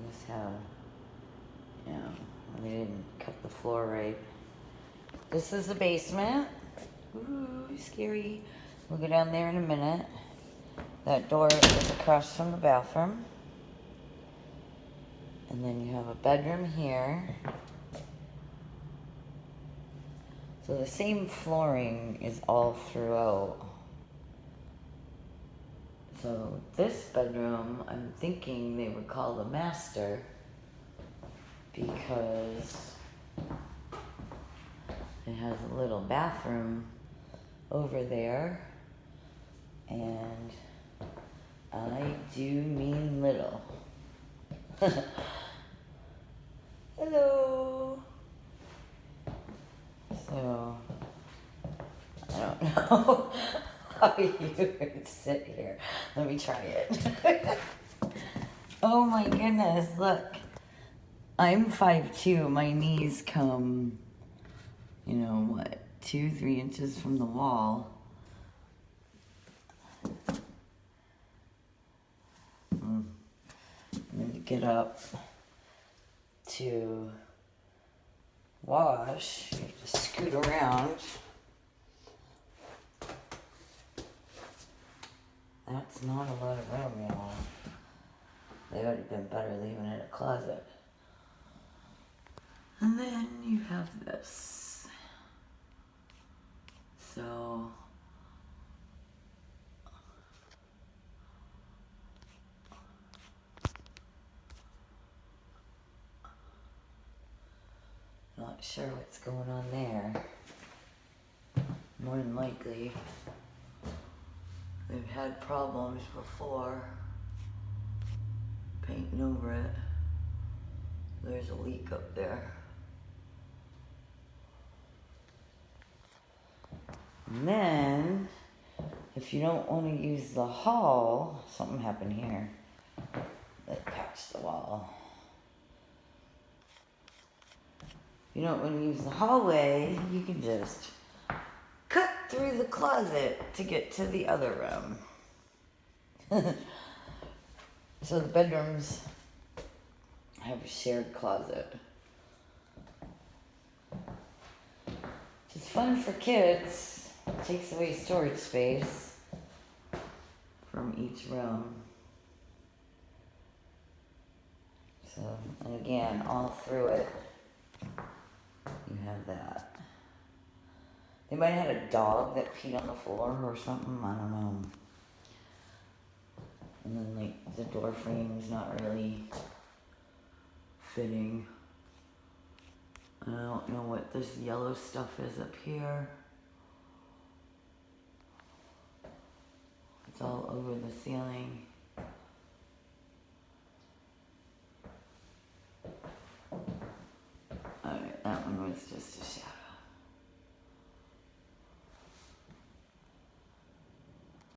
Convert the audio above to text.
Just have, you know, they didn't cut the floor right. This is the basement. Ooh, scary. We'll go down there in a minute. That door is across from the bathroom. And then you have a bedroom here. So the same flooring is all throughout. So this bedroom, I'm thinking they would call the master because it has a little bathroom over there. And I do mean little. Hello. So, I don't know how you would sit here. Let me try it. Oh my goodness, look. I'm 5'2". My knees come, you know, what, 2-3 inches from the wall. I'm going to get up to wash. You have to scoot around. That's not a lot of room, y'all. They would have been better leaving it a closet. And then you have this. So not sure what's going on there. More than likely, they've had problems before painting over it. There's a leak up there. And then, if you don't want to use the hall, something happened here that patched the wall. If you don't want to use the hallway, you can just cut through the closet to get to the other room. So the bedrooms have a shared closet. It's fun for kids. It takes away storage space from each room. So, and again, all through it, you have that. They might have had a dog that peed on the floor or something, I don't know. And then, like, the door frame's not really fitting. I don't know what this yellow stuff is up here. It's all over the ceiling. Alright, that one was just a shadow.